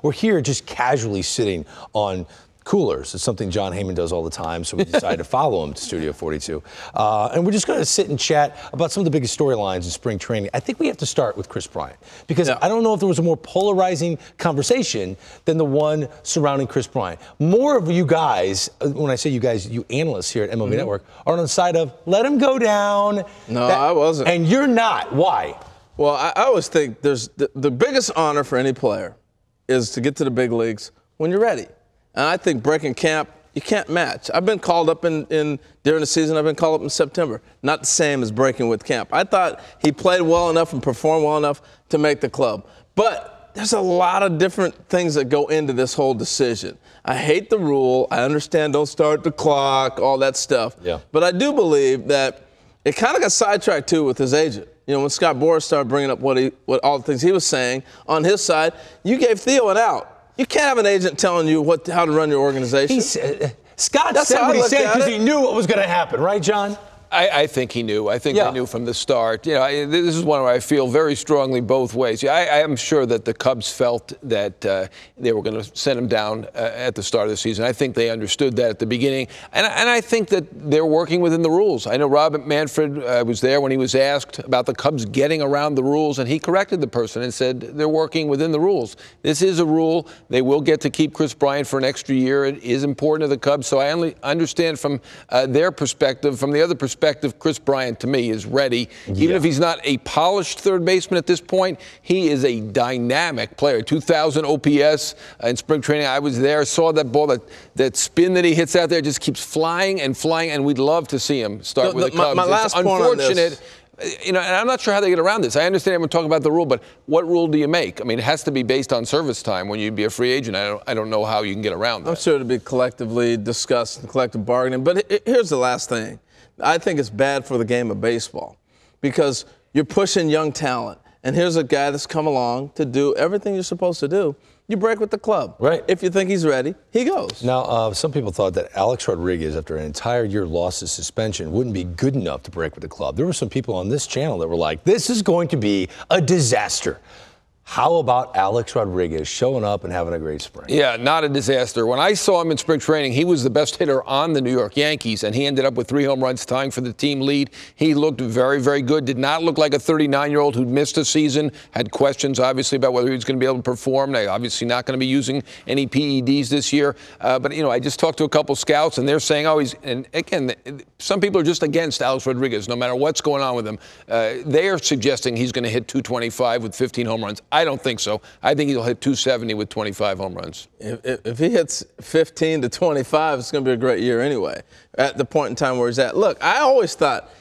We're here just casually sitting on coolers. It's something John Heyman does all the time, so we decided to follow him to Studio 42. And we're just going to sit and chat about some of the biggest storylines in spring training. I think we have to start with Kris Bryant, because I don't know if there was a more polarizing conversation than the one surrounding Kris Bryant. More of you guys, when I say you guys, you analysts here at MLB Network, are on the side of let him go down. No, I wasn't. And you're not. Why? Well, I always think there's the biggest honor for any player is to get to the big leagues when you're ready. And I think breaking camp, you can't match. I've been called up during the season. I've been called up in September. Not the same as breaking with camp. I thought he played well enough and performed well enough to make the club. But there's a lot of different things that go into this whole decision. I hate the rule. I understand don't start the clock, all that stuff. Yeah. But I do believe that it kind of got sidetracked, too, with his agent. You know, when Scott Boras started bringing up what all the things he was saying on his side, you gave Theo an out. You can't have an agent telling you how to run your organization. Scott said what he said because he knew what was going to happen, right, John? I think he knew. I think they knew from the start. You know, this is one where I feel very strongly both ways. I am sure that the Cubs felt that they were going to send him down at the start of the season. I think they understood that at the beginning. And I think that they're working within the rules. I know Rob Manfred was there when he was asked about the Cubs getting around the rules, and he corrected the person and said they're working within the rules. This is a rule. They will get to keep Kris Bryant for an extra year. It is important to the Cubs. So I only understand from their perspective. From the other perspective, Kris Bryant, to me, is ready. Even if he's not a polished third baseman at this point, he is a dynamic player. 2,000 OPS in spring training. I was there, saw that ball, that spin that he hits out there just keeps flying and flying, and we'd love to see him start with the Cubs. My last point on this. You know, and I'm not sure how they get around this. I understand everyone talking about the rule, but what rule do you make? I mean, it has to be based on service time when you'd be a free agent. I don't know how you can get around that. I'm sure it'll be collectively discussed and collective bargaining. But here's the last thing. I think it's bad for the game of baseball because you're pushing young talent. And here's a guy that's come along to do everything you're supposed to do. You break with the club. Right. If you think he's ready, he goes. Now, some people thought that Alex Rodriguez, after an entire year lost his suspension, wouldn't be good enough to break with the club. There were some people on this channel that were like, this is going to be a disaster. How about Alex Rodriguez showing up and having a great spring? Yeah, not a disaster. When I saw him in spring training, he was the best hitter on the New York Yankees, and he ended up with 3 home runs, tying for the team lead. He looked very, very good. Did not look like a 39-year-old who'd missed a season. Had questions, obviously, about whether he was going to be able to perform. They're obviously not going to be using any PEDs this year. But, you know, I just talked to a couple scouts, and they're saying, oh, and again, some people are just against Alex Rodriguez, no matter what's going on with him. They are suggesting he's going to hit 225 with 15 home runs. I don't think so. I think he'll hit 270 with 25 home runs. If he hits 15 to 25, it's going to be a great year anyway, at the point in time where he's at. Look, I always thought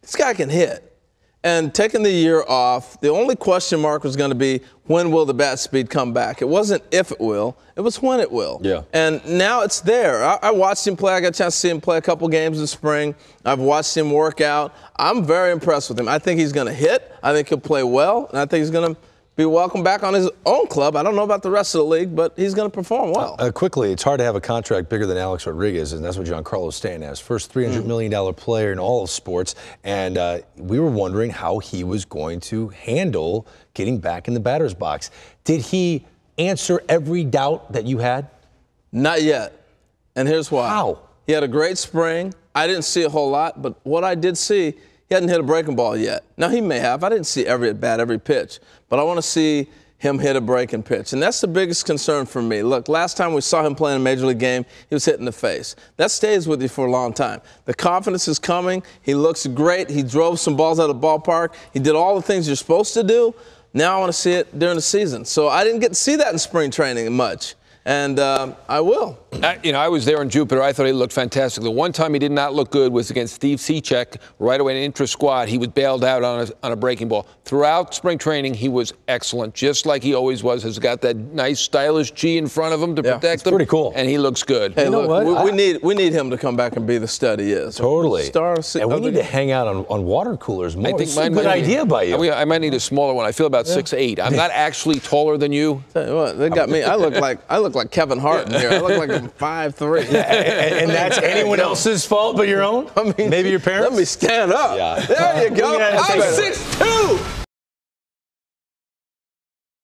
this guy can hit. And taking the year off, the only question mark was going to be when will the bat speed come back? It wasn't if it will, it was when it will. Yeah. And now it's there. I watched him play. I got a chance to see him play a couple games in the spring. I've watched him work out. I'm very impressed with him. I think he's going to hit. I think he'll play well. And I think he's going to be welcome back on his own club. I don't know about the rest of the league, but he's going to perform well. Quickly, it's hard to have a contract bigger than Alex Rodriguez, and that's what Giancarlo Stanton has. First $300 million player in all of sports, and we were wondering how he was going to handle getting back in the batter's box. Did he answer every doubt that you had? Not yet, and here's why. How? He had a great spring. I didn't see a whole lot, but what I did see, he hadn't hit a breaking ball yet. Now, he may have. I didn't see every at-bat, every pitch. But I want to see him hit a breaking pitch. And that's the biggest concern for me. Look, last time we saw him play in a major league game, he was hit in the face. That stays with you for a long time. The confidence is coming. He looks great. He drove some balls out of the ballpark. He did all the things you're supposed to do. Now I want to see it during the season. So I didn't get to see that in spring training much. And I will. You know, I was there in Jupiter. I thought he looked fantastic. The one time he did not look good was against Steve Cechek right away in intra-squad. He was bailed out on a breaking ball. Throughout spring training, he was excellent, just like he always was. Has got that nice, stylish G in front of him to protect him. Pretty cool. And he looks good. Hey, look, we need him to come back and be the stud he is. Totally. And we need to hang out on water coolers more. I think it's a good idea by you. I might need a smaller one. I feel about 6'8". I'm not actually taller than you. Tell you what, they got me. I look like Kevin Hart in here. I look like I'm 5'3". Yeah, and that's anyone else's fault but your own? I mean, maybe your parents? Let me stand up. Yeah. There you go. I'm 6'2".